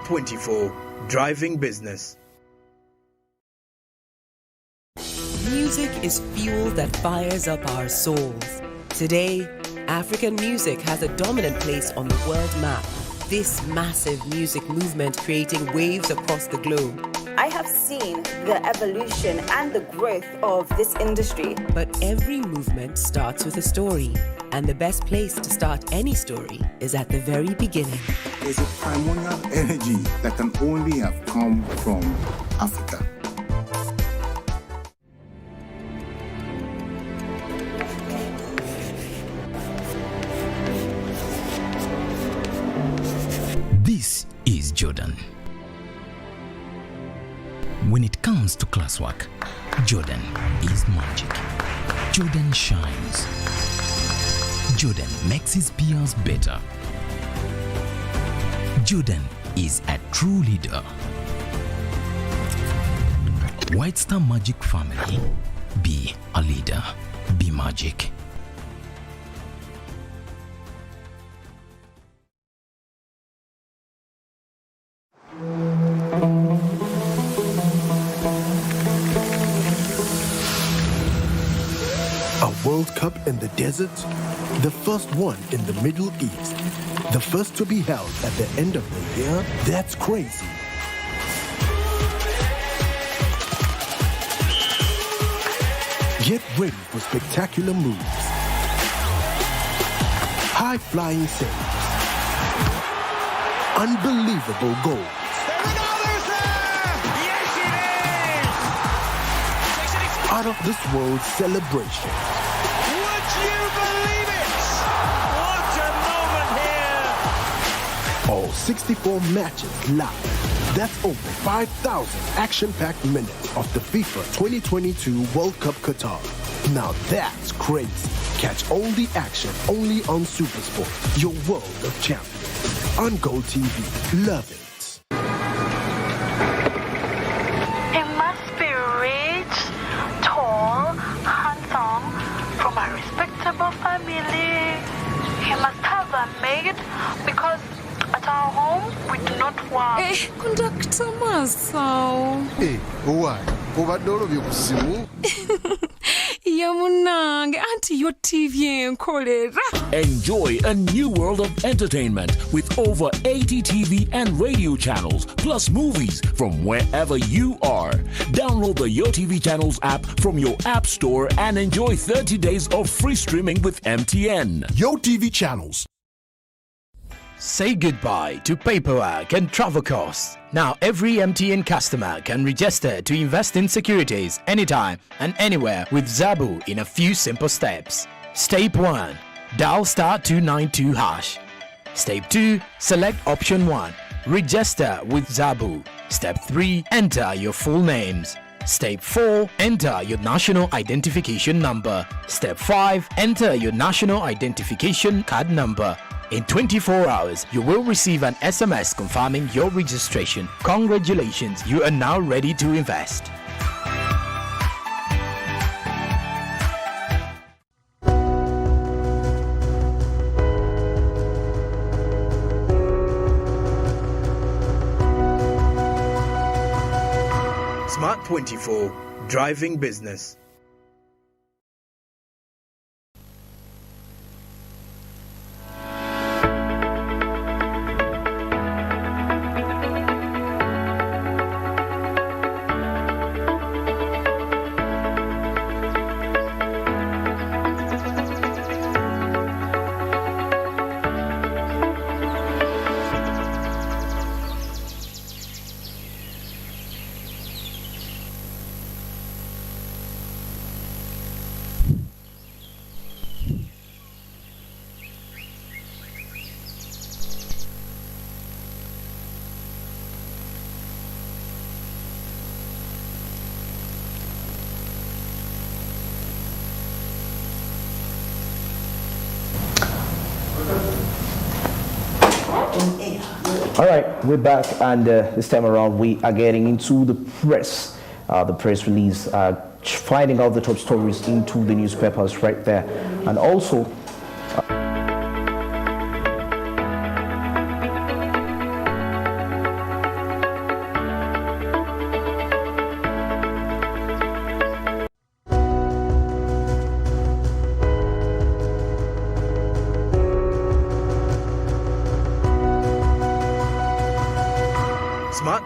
Smart 24, driving business. Music is fuel that fires up our souls. Today, African music has a dominant place on the world map. This massive music movement creating waves across the globe. I have seen the evolution and the growth of this industry. But every movement starts with a story. And the best place to start any story is at the very beginning. There's a primordial energy that can only have come from Africa. This is Jordan. When it comes to classwork, Jordan is magic. Jordan shines. Jordan makes his peers better. Jordan is a true leader. White Star Magic family. Be a leader. Be magic. A World Cup in the desert? The first one in the Middle East. The first to be held at the end of the year? That's crazy. Get ready for spectacular moves. High-flying saves. Unbelievable goals. Out of this world celebration. Would you believe it? What a moment here! All 64 matches live. That's over 5,000 action-packed minutes of the FIFA 2022 World Cup Qatar. Now that's crazy. Catch all the action only on SuperSport, your world of champions. On Gold TV. Love it. Family. He must have a maid because at our home we do not work. Conductor Masao. Why? Ubadde olobye ku ssimu? Yamunange, anti your TV enkolera. Enjoy a new world of entertainment with over 80 TV and radio channels, plus movies from wherever you are. Download the YoTV Channels app from your app store and enjoy 30 days of free streaming with MTN. YoTV Channels. Say goodbye to paperwork and travel costs. Now every MTN customer can register to invest in securities anytime and anywhere with Zabu in a few simple steps. Step 1. Dial *292#. Step 2. Select option 1. Register with Zabu. Step 3. Enter your full names. Step 4. Enter your national identification number. Step 5. Enter your national identification card number. In 24 hours, you will receive an SMS confirming your registration. Congratulations, you are now ready to invest. Smart 24, driving business. All right, we're back, and this time around we are getting into the press release, finding out the top stories into the newspapers right there, and also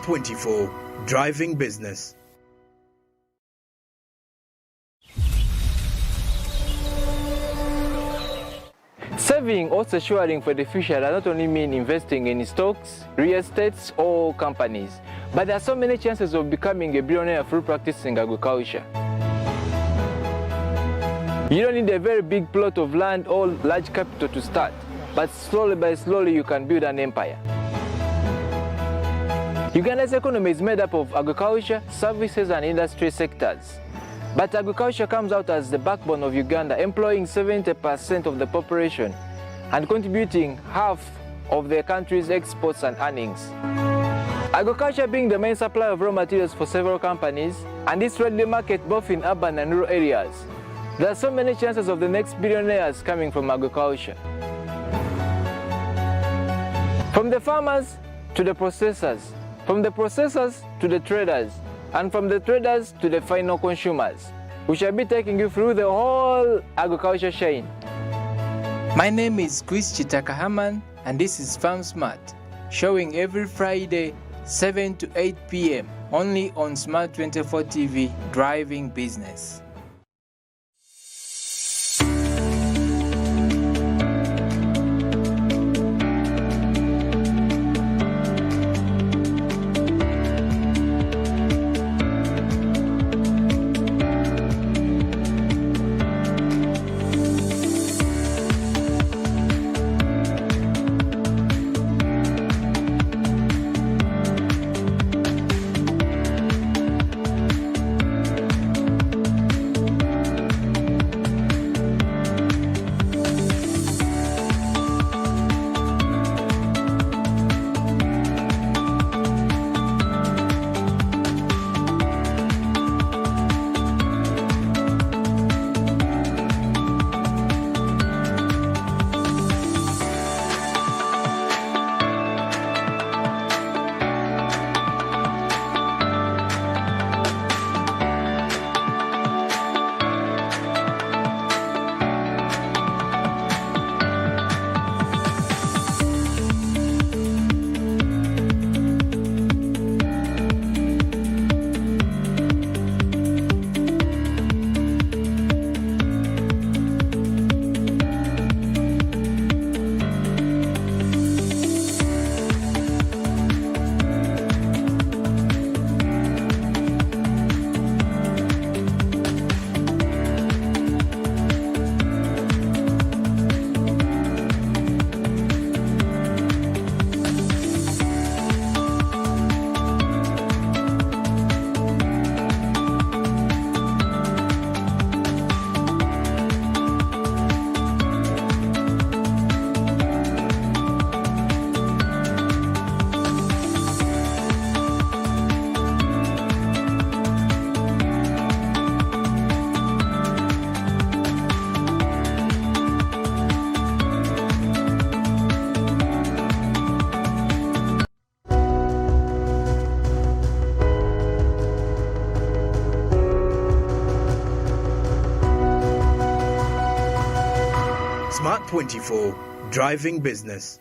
Smart24, driving business. Saving or securing for the future does not only mean investing in stocks, real estates, or companies, but there are so many chances of becoming a billionaire through practicing agriculture. You don't need a very big plot of land or large capital to start, but slowly by slowly you can build an empire. Uganda's economy is made up of agriculture, services, and industry sectors. But agriculture comes out as the backbone of Uganda, employing 70% of the population and contributing half of the country's exports and earnings. Agriculture being the main supplier of raw materials for several companies, and it's readily marketed both in urban and rural areas. There are so many chances of the next billionaires coming from agriculture. From the farmers to the processors, from the processors to the traders, and from the traders to the final consumers. We shall be taking you through the whole agriculture chain. My name is Chris Chitakahaman, and this is Farm Smart, showing every Friday 7 to 8 p.m. only on Smart24 TV, driving business. Smart24, driving business.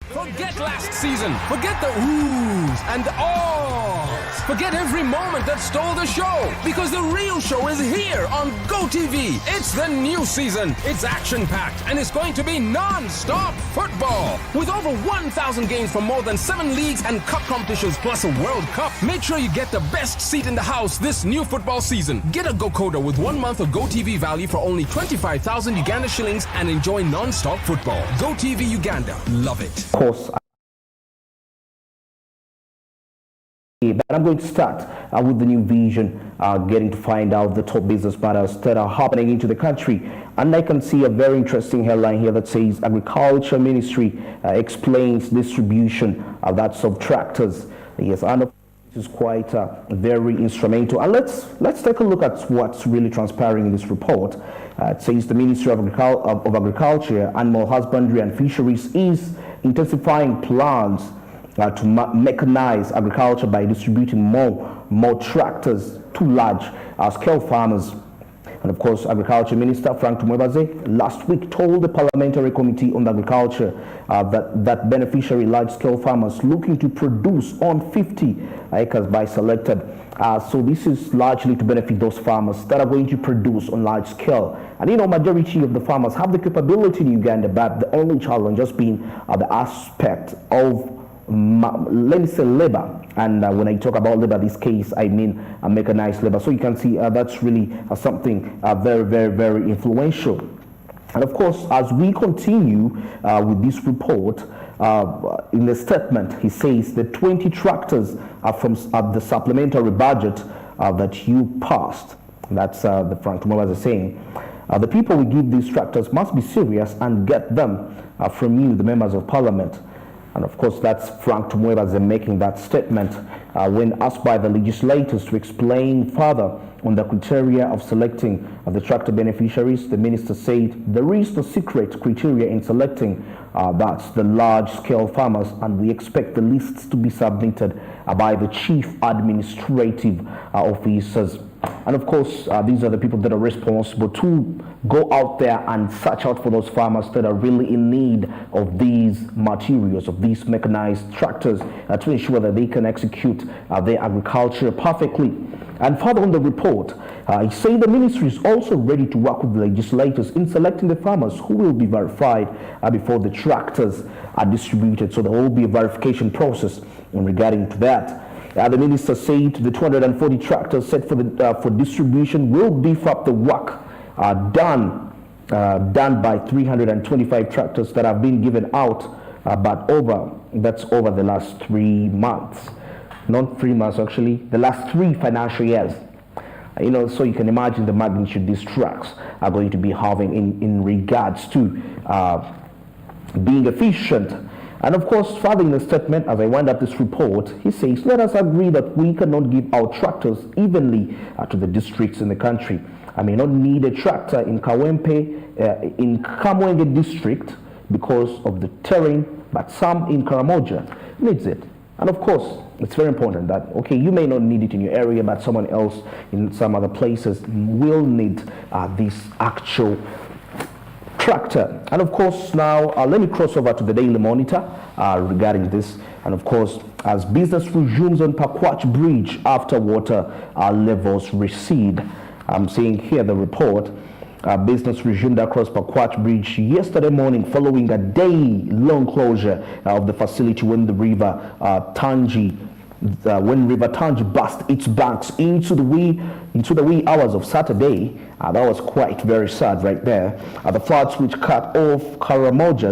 Forget last season. Forget the oohs and the ahs. Forget every moment that stole the show. Because the real show is here on GoTV. It's the new season. It's action-packed and it's going to be non-stop football. With over 1,000 games from more than 7 leagues and cup competitions plus a World Cup. Make sure you get the best seat in the house this new football season. Get a GoCoder with 1 month of GoTV value for only 25,000 Uganda shillings and enjoy non-stop football. GoTV Uganda. Love it. Of course. But I'm going to start with the new vision, getting to find out the top business matters that are happening into the country. And I can see a very interesting headline here that says Agriculture Ministry explains distribution that's of tractors. Yes, and this is quite very instrumental. And let's take a look at what's really transpiring in this report. It says the Ministry of Agriculture, Animal Husbandry and Fisheries is intensifying plans to mechanize agriculture by distributing more tractors to large scale farmers. And of course, Agriculture Minister Frank Tumwebaze last week told the Parliamentary Committee on Agriculture that beneficiary large-scale farmers looking to produce on 50 acres by selected. So this is largely to benefit those farmers that are going to produce on large scale. And majority of the farmers have the capability in Uganda, but the only challenge just being the aspect of, let me say, labor. And when I talk about labor, this case, I mean mechanized labor. So you can see that's really something very, very, very influential. And of course, as we continue with this report, in the statement, he says the 20 tractors from the supplementary budget that you passed. That's the Frank Tumwebaze is saying. The people we give these tractors must be serious and get them from you, the members of parliament. And of course, that's Frank Tumwebaze making that statement when asked by the legislators to explain further on the criteria of selecting the tractor beneficiaries. The minister said there is no secret criteria in selecting that's the large-scale farmers, and we expect the lists to be submitted by the chief administrative officers. And of course, these are the people that are responsible to go out there and search out for those farmers that are really in need of these materials, of these mechanized tractors, to ensure that they can execute their agriculture perfectly. And further on the report, he said the ministry is also ready to work with the legislators in selecting the farmers who will be verified before the tractors are distributed. So there will be a verification process in regarding to that. The minister said the 240 tractors set for distribution will beef up the work done by 325 tractors that have been given out, but that's over the last 3 months. Not 3 months, actually, the last 3 financial years. So you can imagine the magnitude these trucks are going to be having in regards to being efficient. And of course, further in the statement, as I wind up this report, he says, let us agree that we cannot give our tractors evenly to the districts in the country. I may not need a tractor in Kawempe, in Kamwenge district because of the terrain, but some in Karamoja needs it. And of course, it's very important that, okay, you may not need it in your area, but someone else in some other places will need this actual tractor. And of course, now let me cross over to the Daily Monitor regarding this. And of course, as business resumes on Pakwach Bridge after water levels recede. I'm seeing here the report. Business resumed across Pakwach Bridge yesterday morning following a day-long closure of the facility when the river Tangi burst its banks into the wee hours of Saturday. That was quite very sad right there. The floods which cut off Karuma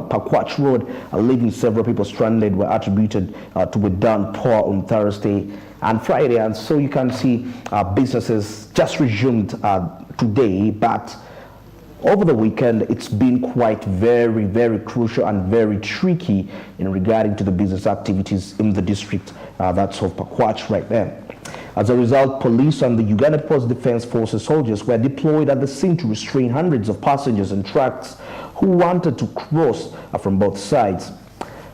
Pakwach Road, leaving several people stranded, were attributed to a downpour on Thursday and Friday. And so you can see businesses just resumed today, but over the weekend it's been quite very, very crucial and very tricky in regarding to the business activities in the district that's of Pakwach right there. As a result, police and the Uganda Post Defense Forces soldiers were deployed at the scene to restrain hundreds of passengers and trucks who wanted to cross from both sides.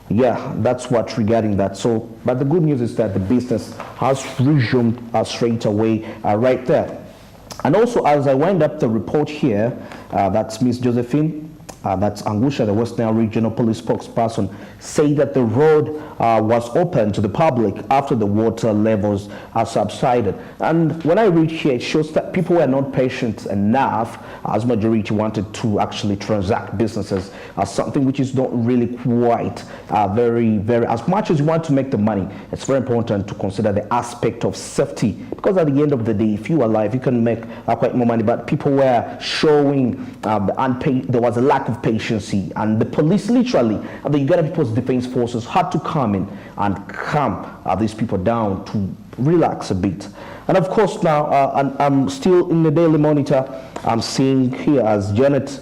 Yeah, that's what regarding that. So, but the good news is that the business has resumed straight away right there. And also, as I wind up the report here, that's Miss Josephine, that's Angusha, the West Nile Regional Police spokesperson, say that the road was open to the public after the water levels subsided. And when I read here, it shows that people were not patient enough, as majority wanted to actually transact businesses, something which is not really quite very, as much as you want to make the money, it's very important to consider the aspect of safety, because at the end of the day, if you are alive, you can make quite more money. But people were showing there was a lack of patience, and the police literally, the Uganda People's Defense Forces had to come in and calm these people down to relax a bit. And of course now, I'm still in the Daily Monitor, I'm seeing here as Janet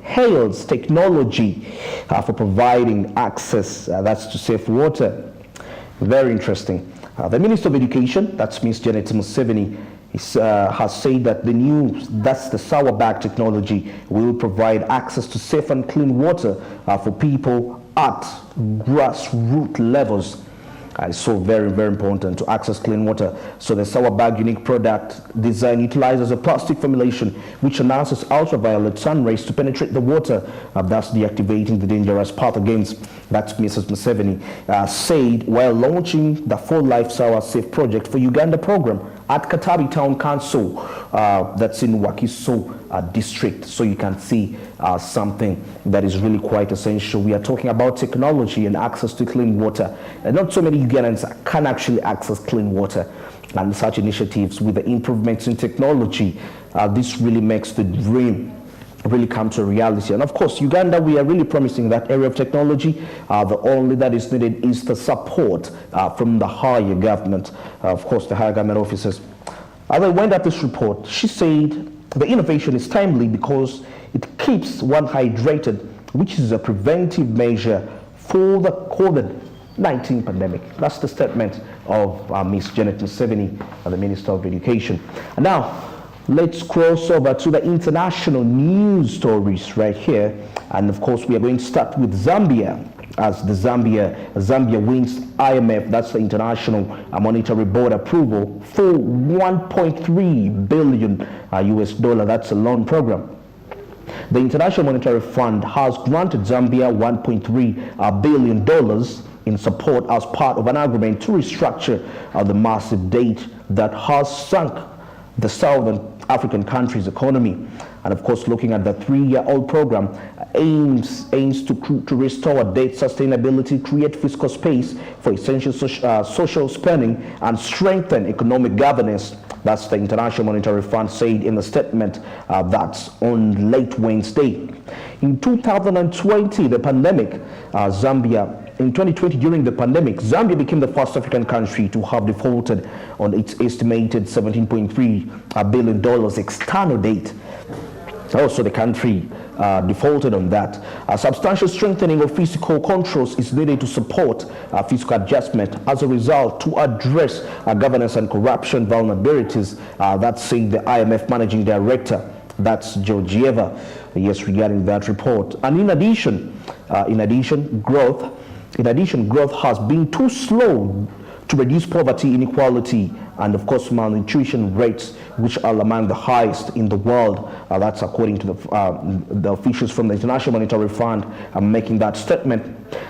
hails technology for providing access, that's to safe water. Very interesting. The Minister of Education, that's Ms. Janet Museveni, has said that the sour bag technology will provide access to safe and clean water for people at grassroots levels. It's so very, very important to access clean water. So the Sour Bag unique product design utilizes a plastic formulation which announces ultraviolet sun rays to penetrate the water, thus deactivating the dangerous pathogens. That's Mrs. Museveni said while launching the For Life Sour Safe project for Uganda program at Katabi Town Council, that's in Wakiso district. So you can see something that is really quite essential. We are talking about technology and access to clean water. And not so many Ugandans can actually access clean water. And such initiatives with the improvements in technology, this really makes the dream really come to reality. And of course, Uganda, we are really promising that area of technology. The only that is needed is the support from the higher government, of course, the higher government officers. As I went at this report, she said the innovation is timely because it keeps one hydrated, which is a preventive measure for the COVID-19 pandemic. That's the statement of Ms. Janet Museveni, the Minister of Education. And now, let's cross over to the international news stories right here. And of course, we are going to start with Zambia, as the Zambia wins IMF, that's the International Monetary Board approval for $1.3 billion US dollar. That's a loan program. The International Monetary Fund has granted Zambia $1.3 billion in support as part of an agreement to restructure the massive debt that has sunk the Southern African country's economy. And of course, looking at the 3-year-old program, aims to restore debt sustainability, create fiscal space for essential social spending, and strengthen economic governance. That's the International Monetary Fund said in the statement that's on late Wednesday. In 2020, the pandemic, in 2020, during the pandemic, Zambia became the first African country to have defaulted on its estimated $17.3 billion external debt. Also, the country defaulted on that. A substantial strengthening of fiscal controls is needed to support fiscal adjustment as a result to address governance and corruption vulnerabilities. That's saying the IMF Managing Director, that's Georgieva, yes, regarding that report. And in addition, growth has been too slow to reduce poverty, inequality, and of course malnutrition rates, which are among the highest in the world. That's according to the officials from the International Monetary Fund making that statement.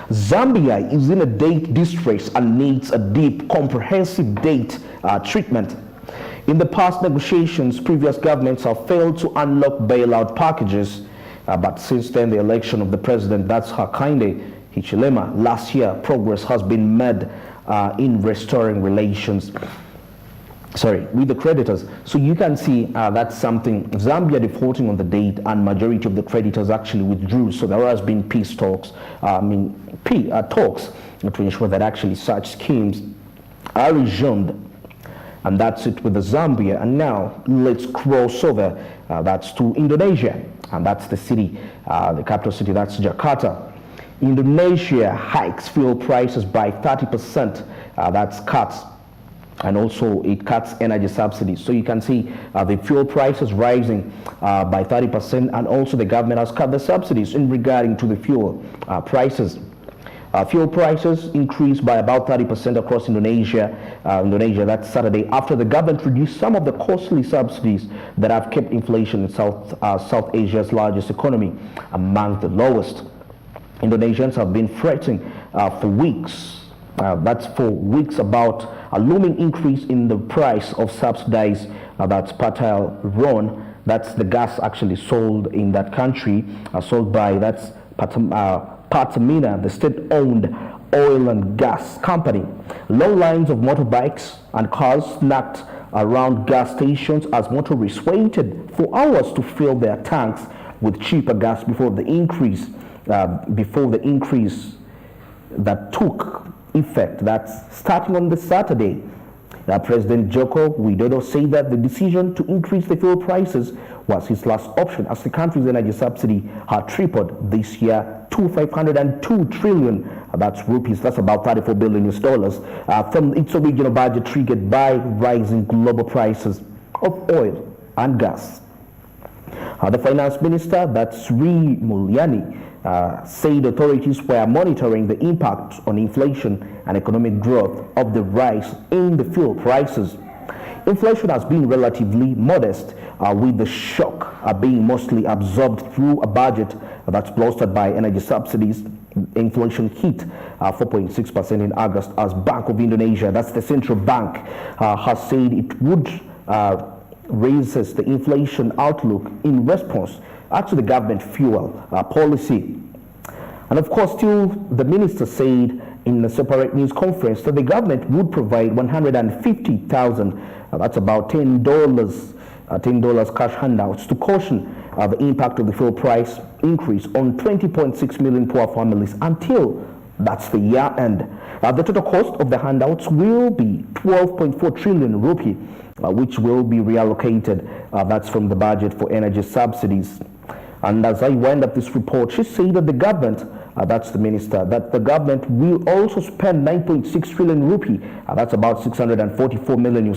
Zambia is in a debt distress and needs a deep, comprehensive debt treatment. In the past negotiations, previous governments have failed to unlock bailout packages, but since then the election of the president, that's Hakainde Hichilema, last year, progress has been made in restoring relations with the creditors. So you can see that's something. Zambia defaulting on the debt, and majority of the creditors actually withdrew. So there has been peace talks, talks to ensure that actually such schemes are resumed. And that's it with the Zambia. And now let's cross over. That's to Indonesia, and that's the city, the capital city. That's Jakarta. Indonesia hikes fuel prices by 30%. That's cuts, and also it cuts energy subsidies. So you can see the fuel prices rising by 30%, and also the government has cut the subsidies in regarding to the fuel prices. Fuel prices increased by about 30% across Indonesia. That's Saturday, after the government reduced some of the costly subsidies that have kept inflation in South Asia's largest economy among the lowest. Indonesians have been fretting for weeks. That's for weeks about a looming increase in the price of subsidized, that's Patel Ron. That's the gas actually sold in that country, sold by, that's Pertamina, the state-owned oil and gas company. Long lines of motorbikes and cars snacked around gas stations as motorists waited for hours to fill their tanks with cheaper gas before the increase that took effect. That's starting on this Saturday. President Joko Widodo said that the decision to increase the fuel prices was his last option, as the country's energy subsidy had tripled this year to 502 trillion, that's rupees, that's about $34 billion from its original budget, triggered by rising global prices of oil and gas. The finance minister, that's Sri Mulyani, said authorities were monitoring the impact on inflation and economic growth of the rise in the fuel prices. Inflation has been relatively modest, with the shock being mostly absorbed through a budget that's bolstered by energy subsidies. Inflation hit 4.6% in August as Bank of Indonesia, that's the central bank, has said it would raises the inflation outlook in response to the government fuel policy. And of course, still the minister said in a separate news conference that the government would provide 150,000, that's about $10 cash handouts to cushion the impact of the fuel price increase on 20.6 million poor families until that's the year end. The total cost of the handouts will be 12.4 trillion rupee, which will be reallocated. That's from the budget for energy subsidies. And as I wind up this report, she said that the government, that's the minister, that the government will also spend 9.6 trillion rupee, that's about $644 million,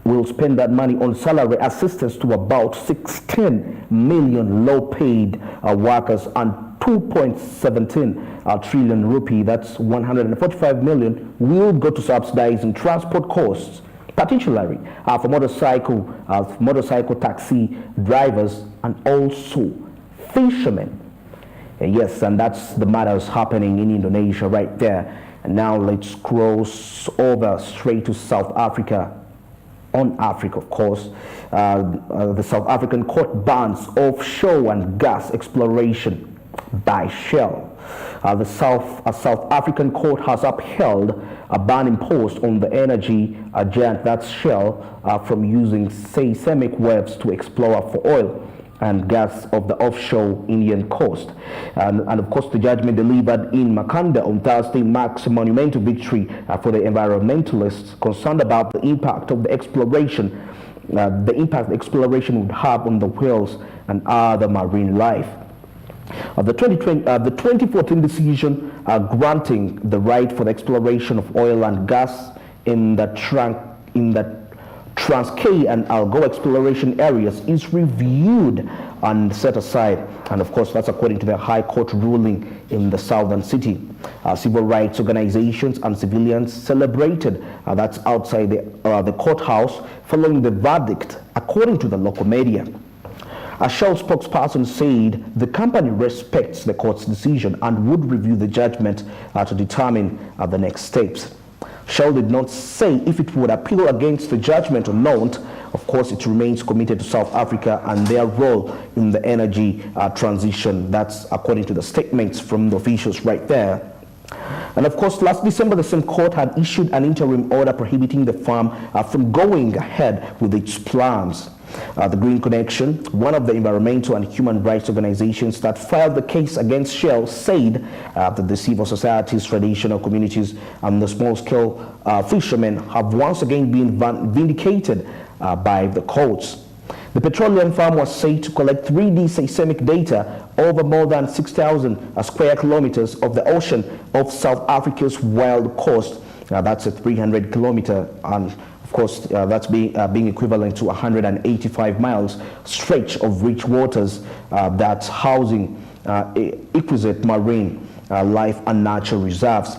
will spend that money on salary assistance to about 16 million low-paid workers, and 2.17 trillion rupee, that's 145 million, will go to subsidizing transport costs, particularly for motorcycle taxi drivers and also fishermen. Yes, and that's the matters happening in Indonesia right there. And now let's cross over straight to South Africa. On Africa, of course, the South African court bans offshore and gas exploration by Shell. The South African court has upheld a ban imposed on the energy giant, that's Shell, from using seismic waves to explore for oil and gas of the offshore Indian coast. And of course, the judgment delivered in Makanda on Thursday marks a monumental victory for the environmentalists concerned about the impact of the exploration, the exploration would have on the whales and other marine life. The 2014 decision granting the right for the exploration of oil and gas in the Transkei and Algoa exploration areas is reviewed and set aside. And of course, that's according to the High Court ruling in the southern city. Civil rights organizations and civilians celebrated, that's outside the courthouse, following the verdict, according to the local media. A Shell spokesperson said the company respects the court's decision and would review the judgment to determine the next steps. Shell did not say if it would appeal against the judgment or not. Of course, it remains committed to South Africa and their role in the energy transition. That's according to the statements from the officials right there. And of course, last December, the same court had issued an interim order prohibiting the firm from going ahead with its plans. The Green Connection, one of the environmental and human rights organizations that filed the case against Shell, said that the civil societies, traditional communities, and the small-scale fishermen have once again been vindicated by the courts. The petroleum firm was said to collect 3D seismic data over more than 6,000 square kilometers of the ocean of South Africa's wild coast. That's a 300-kilometer, and of course, that's being equivalent to 185 miles stretch of rich waters that's housing exquisite marine life and natural reserves.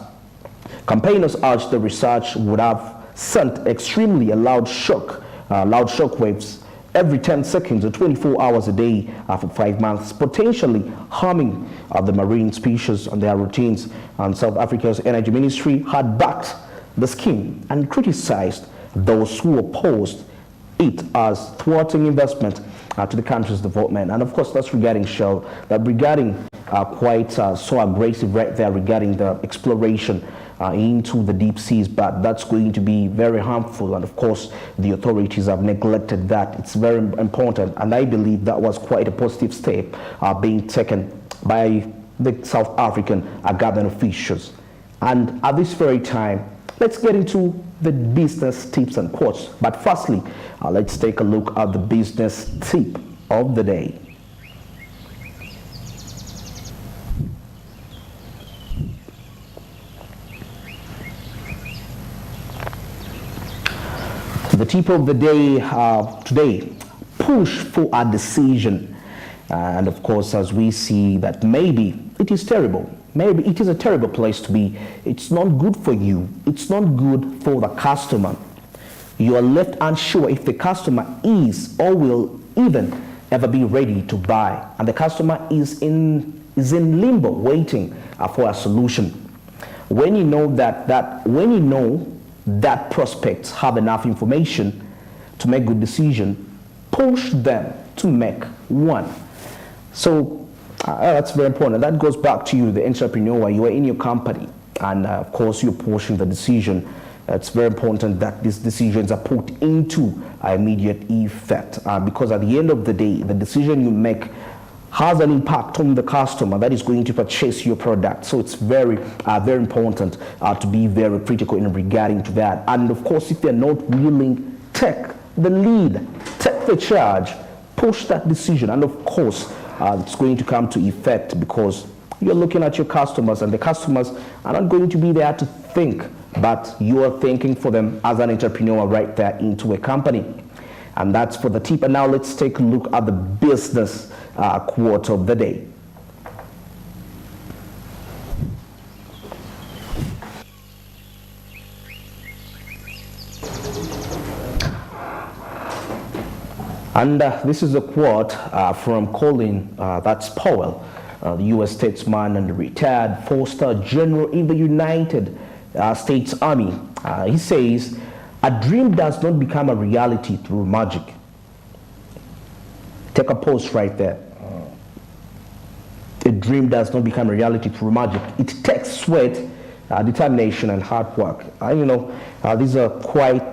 Campaigners urged the research would have sent extremely loud shock waves every 10 seconds or 24 hours a day for 5 months, potentially harming the marine species and their routines. And South Africa's energy ministry had backed the scheme and criticized those who opposed it as thwarting investment to the country's development. And of course, that's regarding Shell, that regarding quite so aggressive right there regarding the exploration into the deep seas, but that's going to be very harmful. And of course, the authorities have neglected that. It's very important, and I believe that was quite a positive step being taken by the South African government officials. And at this very time, let's get into the business tips and quotes. But firstly, let's take a look at the business tip of the day. The tip of the day today, push for a decision. And of course, as we see that maybe it is terrible, maybe it is a terrible place to be. It's not good for you. It's not good for the customer. You are left unsure if the customer is or will even ever be ready to buy. And the customer is in limbo waiting for a solution. When you know that prospects have enough information to make good decision, push them to make one. So that's very important. That goes back to you, the entrepreneur. You are in your company, and of course you're pushing the decision. It's very important that these decisions are put into immediate effect, because at the end of the day, the decision you make has an impact on the customer that is going to purchase your product. So it's very, very important to be very critical in regarding to that. And of course, if they're not willing, take the lead, take the charge, push that decision. And of course, it's going to come to effect because you're looking at your customers, and the customers are not going to be there to think, but you are thinking for them as an entrepreneur right there into a company. And that's for the tip. And now let's take a look at the business quote of the day. And this is a quote from Colin, that's Powell, the U.S. statesman and retired four-star general in the United States Army. He says, "A dream does not become a reality through magic." Take a pause right there. A dream does not become a reality through magic. It takes sweat, determination, and hard work. These are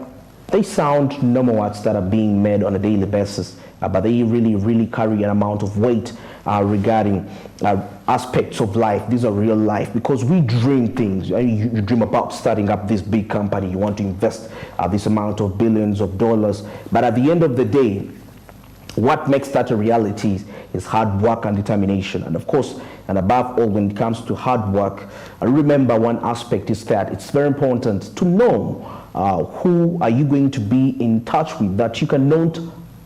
they sound normal words that are being made on a daily basis, but they really carry an amount of weight regarding aspects of life. These are real life, because we dream things. You dream about starting up this big company. You want to invest this amount of billions of dollars, but at the end of the day, what makes that a reality is hard work and determination. And of course, and above all, when it comes to hard work, remember one aspect is that it's very important to know who are you going to be in touch with, that you cannot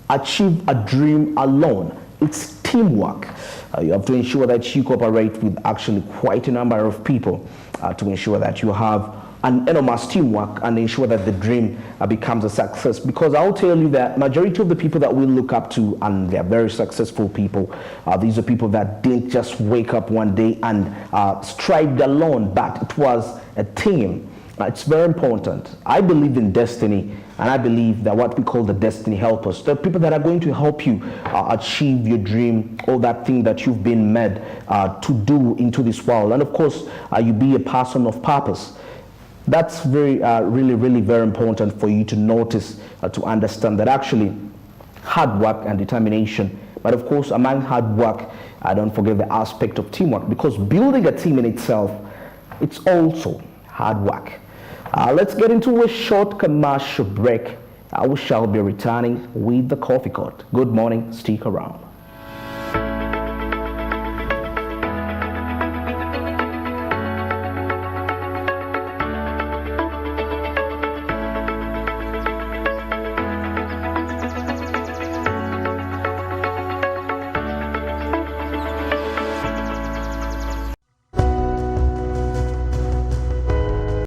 achieve a dream alone. It's teamwork. You have to ensure that you cooperate with actually quite a number of people to ensure that you have an enormous teamwork and ensure that the dream becomes a success. Because I'll tell you that majority of the people that we look up to, and they're very successful people, these are people that didn't just wake up one day and strived alone, but it was a team. It's very important. I believe in destiny, and I believe that what we call the destiny helpers, the people that are going to help you achieve your dream, or that thing that you've been made to do into this world. And of course, you be a person of purpose. That's really very important for you to notice, to understand that actually hard work and determination. But of course, among hard work, don't forget the aspect of teamwork, because building a team in itself, it's also hard work. Let's get into a short commercial break. We shall be returning with the Coffee Court. Good morning, stick around.